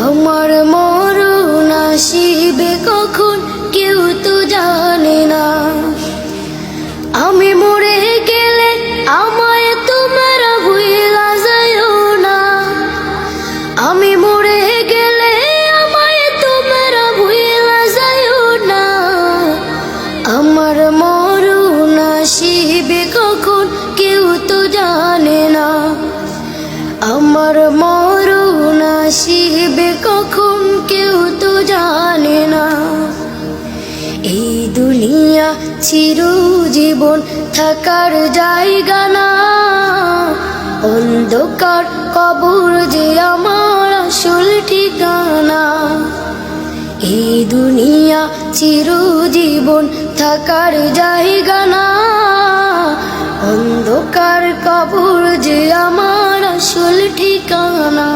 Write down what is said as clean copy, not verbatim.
আমার মরণ আসিবে কখন কেউ তো জানে না। আমি মরে গেলে আমায় তোমরা ভুইলা যাইও না। আমি মরে গেলে আমায় তোমরা ভুইলা যাইও না। আমার মরণ আসিবে কখন কেউ তো জানে না। আমার মরণ আসিবে কখন কেউ তো জানে না। এই দুনিয়া চিরজীবন থাকার জায়গা না। অন্ধকার কবর যে আমার আসল ঠিকানা। এই দুনিয়া চিরজীবন থাকার জায়গা না। অন্ধকার কবর যে আমার আসল ঠিকানা।